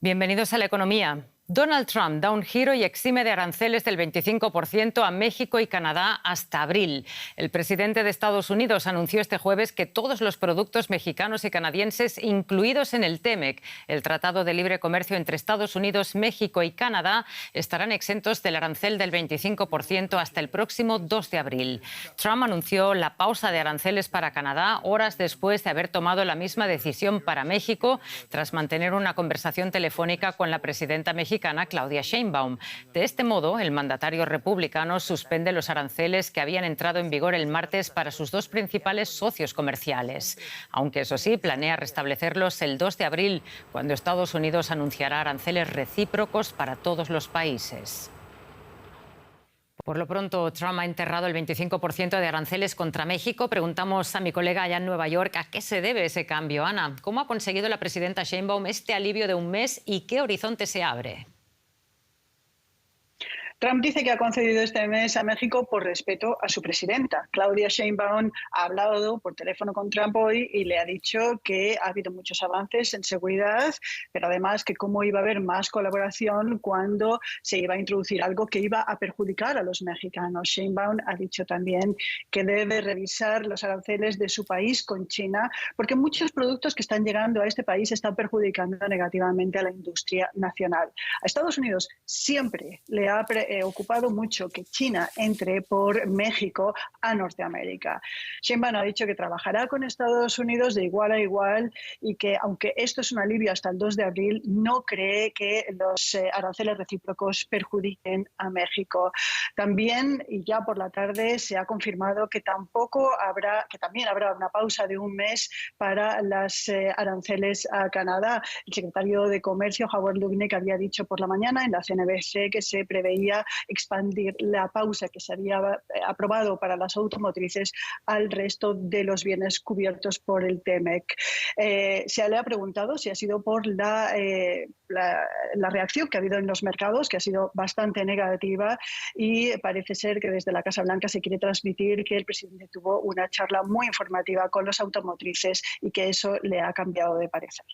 Bienvenidos a la economía. Donald Trump da un giro y exime de aranceles del 25% a México y Canadá hasta abril. El presidente de Estados Unidos anunció este jueves que todos los productos mexicanos y canadienses incluidos en el TEMEC, el Tratado de Libre Comercio entre Estados Unidos, México y Canadá, estarán exentos del arancel del 25% hasta el próximo 2 de abril. Trump anunció la pausa de aranceles para Canadá horas después de haber tomado la misma decisión para México, tras mantener una conversación telefónica con la presidenta mexicana Claudia Sheinbaum. De este modo, el mandatario republicano suspende los aranceles que habían entrado en vigor el martes para sus dos principales socios comerciales. Aunque, eso sí, planea restablecerlos el 2 de abril, cuando Estados Unidos anunciará aranceles recíprocos para todos los países. Por lo pronto, Trump ha enterrado el 25% de aranceles contra México. Preguntamos a mi colega allá en Nueva York a qué se debe ese cambio. Ana, ¿cómo ha conseguido la presidenta Sheinbaum este alivio de un mes y qué horizonte se abre? Trump dice que ha concedido este mes a México por respeto a su presidenta. Claudia Sheinbaum ha hablado por teléfono con Trump hoy y le ha dicho que ha habido muchos avances en seguridad, pero además que cómo iba a haber más colaboración cuando se iba a introducir algo que iba a perjudicar a los mexicanos. Sheinbaum ha dicho también que debe revisar los aranceles de su país con China, porque muchos productos que están llegando a este país están perjudicando negativamente a la industria nacional. A Estados Unidos siempre le ha ocupado mucho que China entre por México a Norteamérica. Sheinbaum ha dicho que trabajará con Estados Unidos de igual a igual y que, aunque esto es un alivio hasta el 2 de abril, no cree que los aranceles recíprocos perjudiquen a México. También, y ya por la tarde, se ha confirmado que también habrá una pausa de un mes para los aranceles a Canadá. El secretario de Comercio, Howard Lutnick, había dicho por la mañana en la CNBC que se preveía expandir la pausa que se había aprobado para las automotrices al resto de los bienes cubiertos por el TEMEC. Se le ha preguntado si ha sido por la reacción que ha habido en los mercados, que ha sido bastante negativa, y parece ser que desde la Casa Blanca se quiere transmitir que el presidente tuvo una charla muy informativa con los automotrices y que eso le ha cambiado de parecer.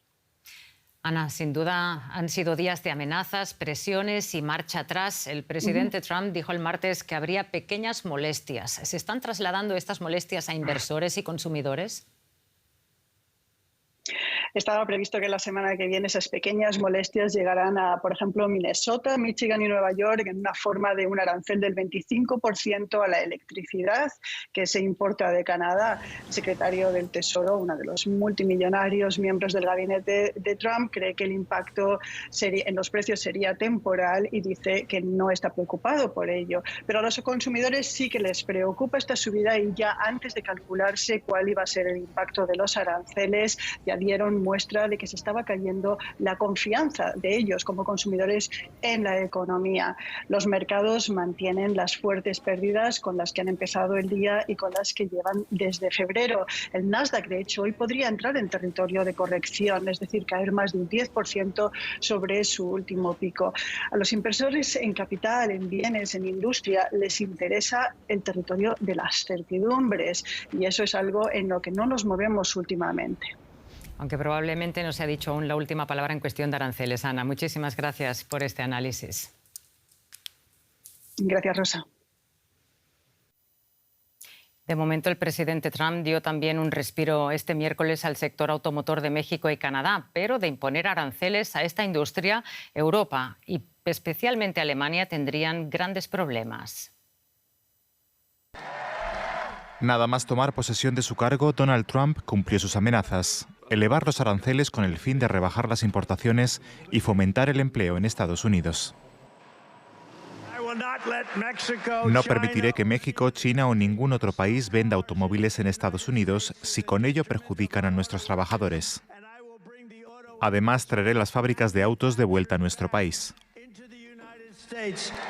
Ana, sin duda han sido días de amenazas, presiones y marcha atrás. El presidente Trump dijo el martes que habría pequeñas molestias. ¿Se están trasladando estas molestias a inversores y consumidores? Estaba previsto que la semana que viene esas pequeñas molestias llegarán a, por ejemplo, Minnesota, Michigan y Nueva York en una forma de un arancel del 25% a la electricidad que se importa de Canadá. El secretario del Tesoro, uno de los multimillonarios miembros del gabinete de Trump, cree que el impacto en los precios sería temporal y dice que no está preocupado por ello. Pero a los consumidores sí que les preocupa esta subida y ya antes de calcularse cuál iba a ser el impacto de los aranceles, ya dieron muestra de que se estaba cayendo la confianza de ellos como consumidores en la economía. Los mercados mantienen las fuertes pérdidas con las que han empezado el día y con las que llevan desde febrero. El Nasdaq, de hecho, hoy podría entrar en territorio de corrección, es decir, caer más de un 10% sobre su último pico. A los inversores en capital, en bienes, en industria, les interesa el territorio de las certidumbres y eso es algo en lo que no nos movemos últimamente. Aunque probablemente no se ha dicho aún la última palabra en cuestión de aranceles. Ana, muchísimas gracias por este análisis. Gracias, Rosa. De momento, el presidente Trump dio también un respiro este miércoles al sector automotor de México y Canadá, pero de imponer aranceles a esta industria, Europa y especialmente Alemania tendrían grandes problemas. Nada más tomar posesión de su cargo, Donald Trump cumplió sus amenazas: elevar los aranceles con el fin de rebajar las importaciones y fomentar el empleo en Estados Unidos. No permitiré que México, China o ningún otro país venda automóviles en Estados Unidos si con ello perjudican a nuestros trabajadores. Además, traeré las fábricas de autos de vuelta a nuestro país.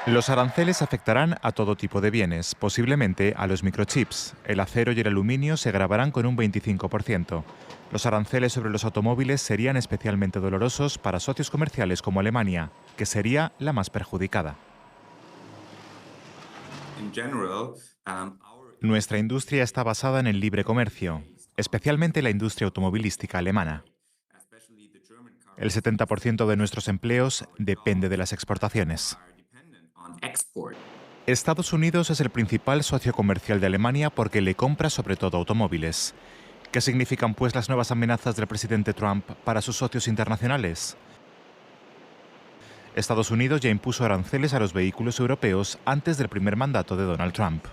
Los aranceles afectarán a todo tipo de bienes, posiblemente a los microchips. El acero y el aluminio se gravarán con un 25%. Los aranceles sobre los automóviles serían especialmente dolorosos para socios comerciales como Alemania, que sería la más perjudicada. Nuestra industria está basada en el libre comercio, especialmente la industria automovilística alemana. El 70% de nuestros empleos depende de las exportaciones. Estados Unidos es el principal socio comercial de Alemania porque le compra sobre todo automóviles. ¿Qué significan, pues, las nuevas amenazas del presidente Trump para sus socios internacionales? Estados Unidos ya impuso aranceles a los vehículos europeos antes del primer mandato de Donald Trump.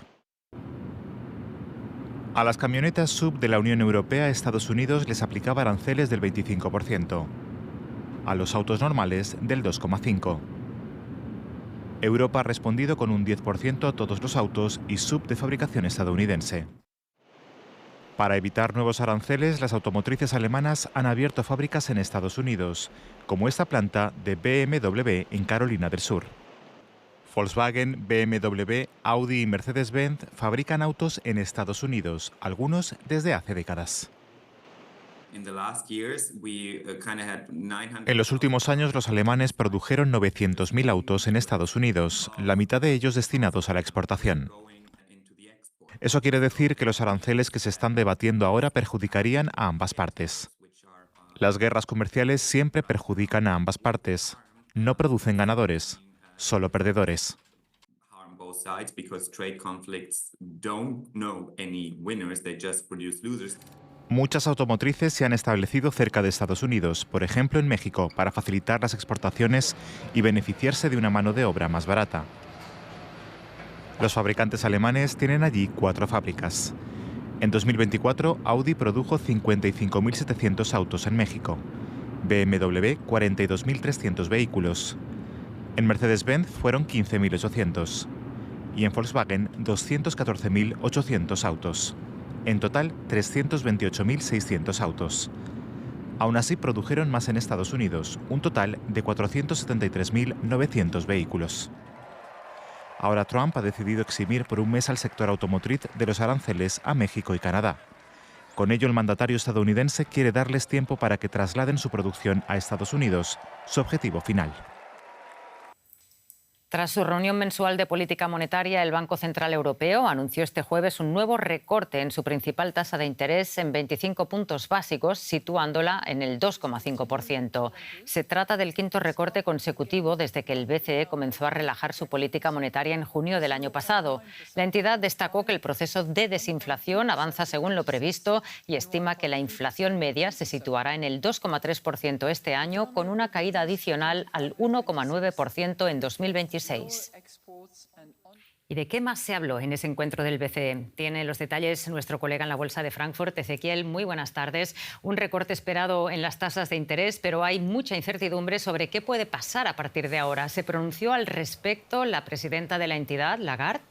A las camionetas SUV de la Unión Europea, Estados Unidos les aplicaba aranceles del 25%. A los autos normales, del 2,5%. Europa ha respondido con un 10% a todos los autos y SUV de fabricación estadounidense. Para evitar nuevos aranceles, las automotrices alemanas han abierto fábricas en Estados Unidos, como esta planta de BMW en Carolina del Sur. Volkswagen, BMW, Audi y Mercedes-Benz fabrican autos en Estados Unidos, algunos desde hace décadas. En los últimos años, los alemanes produjeron 900.000 autos en Estados Unidos, la mitad de ellos destinados a la exportación. Eso quiere decir que los aranceles que se están debatiendo ahora perjudicarían a ambas partes. Las guerras comerciales siempre perjudican a ambas partes. No producen ganadores, solo perdedores. Muchas automotrices se han establecido cerca de Estados Unidos, por ejemplo en México, para facilitar las exportaciones y beneficiarse de una mano de obra más barata. Los fabricantes alemanes tienen allí 4 fábricas. En 2024, Audi produjo 55.700 autos en México, BMW 42.300 vehículos. En Mercedes-Benz fueron 15.800 y en Volkswagen 214.800 autos. En total, 328.600 autos. Aún así, produjeron más en Estados Unidos, un total de 473.900 vehículos. Ahora Trump ha decidido eximir por un mes al sector automotriz de los aranceles a México y Canadá. Con ello, el mandatario estadounidense quiere darles tiempo para que trasladen su producción a Estados Unidos, su objetivo final. Tras su reunión mensual de política monetaria, el Banco Central Europeo anunció este jueves un nuevo recorte en su principal tasa de interés en 25 puntos básicos, situándola en el 2,5%. Se trata del 5º recorte consecutivo desde que el BCE comenzó a relajar su política monetaria en junio del año pasado. La entidad destacó que el proceso de desinflación avanza según lo previsto y estima que la inflación media se situará en el 2,3% este año, con una caída adicional al 1,9% en 2026. ¿Y de qué más se habló en ese encuentro del BCE? Tiene los detalles nuestro colega en la Bolsa de Frankfurt, Ezequiel. Muy buenas tardes. Un recorte esperado en las tasas de interés, pero hay mucha incertidumbre sobre qué puede pasar a partir de ahora. ¿Se pronunció al respecto la presidenta de la entidad, Lagarde?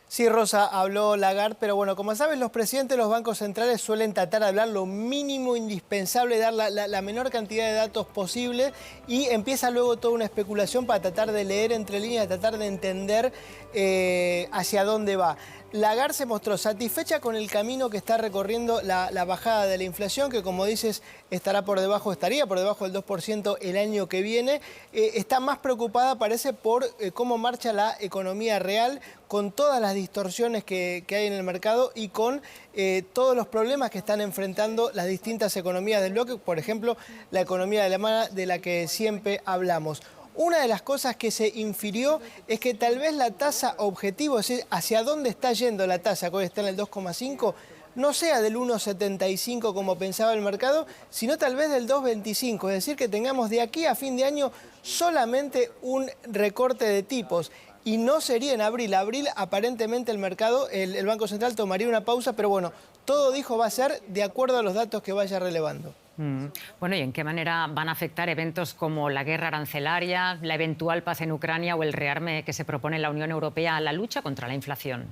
Sí, Rosa, habló Lagarde, pero bueno, como sabes, los presidentes de los bancos centrales suelen tratar de hablar lo mínimo indispensable, dar la menor cantidad de datos posible y empieza luego toda una especulación para tratar de leer entre líneas, tratar de entender hacia dónde va. Lagarde se mostró satisfecha con el camino que está recorriendo la bajada de la inflación, que como dices estaría por debajo del 2% el año que viene. Está más preocupada, parece, por cómo marcha la economía real, con todas las distorsiones que hay en el mercado y con todos los problemas que están enfrentando las distintas economías del bloque, por ejemplo, la economía alemana de la que siempre hablamos. Una de las cosas que se infirió es que tal vez la tasa objetivo, es decir, hacia dónde está yendo la tasa, que hoy está en el 2,5, no sea del 1,75 como pensaba el mercado, sino tal vez del 2,25. Es decir, que tengamos de aquí a fin de año solamente un recorte de tipos. Y no sería en abril. Abril, aparentemente, el mercado, el Banco Central tomaría una pausa, pero bueno, todo dijo va a ser de acuerdo a los datos que vaya relevando. Bueno, ¿y en qué manera van a afectar eventos como la guerra arancelaria, la eventual paz en Ucrania o el rearme que se propone la Unión Europea a la lucha contra la inflación?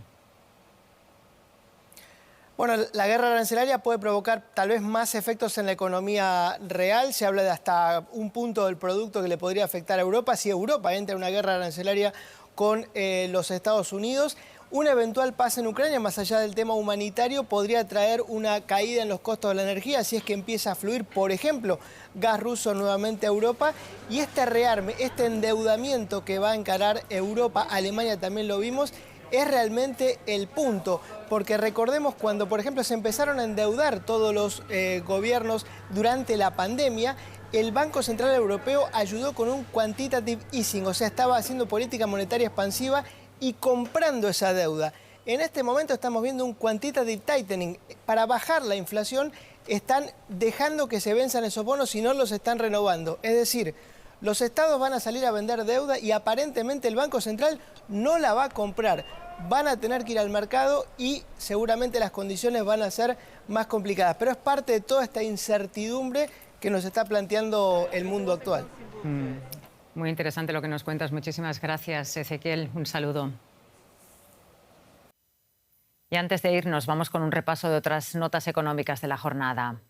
Bueno, la guerra arancelaria puede provocar tal vez más efectos en la economía real. Se habla de hasta un punto del producto que le podría afectar a Europa si Europa entra en una guerra arancelaria con los Estados Unidos. Una eventual paz en Ucrania, más allá del tema humanitario, podría traer una caída en los costos de la energía si es que empieza a fluir, por ejemplo, gas ruso nuevamente a Europa. Y este rearme, este endeudamiento que va a encarar Europa, Alemania también lo vimos, es realmente el punto, porque recordemos cuando, por ejemplo, se empezaron a endeudar todos los gobiernos durante la pandemia, el Banco Central Europeo ayudó con un quantitative easing, o sea, estaba haciendo política monetaria expansiva y comprando esa deuda. En este momento estamos viendo un quantitative tightening. Para bajar la inflación están dejando que se venzan esos bonos y no los están renovando. Es decir, los estados van a salir a vender deuda y aparentemente el Banco Central no la va a comprar. Van a tener que ir al mercado y seguramente las condiciones van a ser más complicadas. Pero es parte de toda esta incertidumbre que nos está planteando el mundo actual. Muy interesante lo que nos cuentas. Muchísimas gracias, Ezequiel. Un saludo. Y antes de irnos, vamos con un repaso de otras notas económicas de la jornada.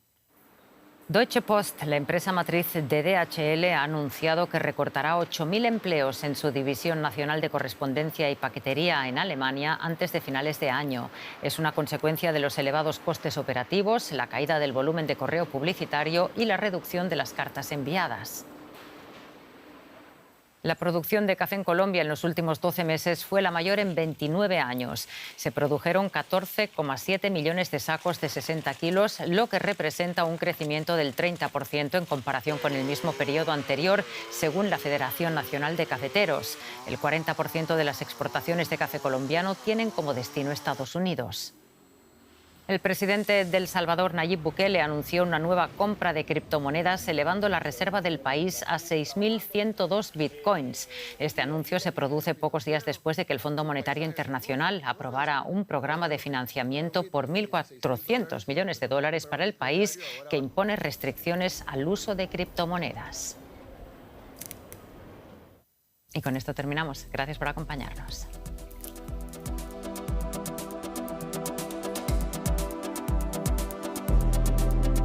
Deutsche Post, la empresa matriz de DHL, ha anunciado que recortará 8.000 empleos en su división nacional de correspondencia y paquetería en Alemania antes de finales de año. Es una consecuencia de los elevados costes operativos, la caída del volumen de correo publicitario y la reducción de las cartas enviadas. La producción de café en Colombia en los últimos 12 meses fue la mayor en 29 años. Se produjeron 14,7 millones de sacos de 60 kilos, lo que representa un crecimiento del 30% en comparación con el mismo periodo anterior, según la Federación Nacional de Cafeteros. El 40% de las exportaciones de café colombiano tienen como destino Estados Unidos. El presidente de El Salvador, Nayib Bukele, anunció una nueva compra de criptomonedas, elevando la reserva del país a 6.102 bitcoins. Este anuncio se produce pocos días después de que el Fondo Monetario Internacional aprobara un programa de financiamiento por 1.400 millones de dólares para el país que impone restricciones al uso de criptomonedas. Y con esto terminamos. Gracias por acompañarnos.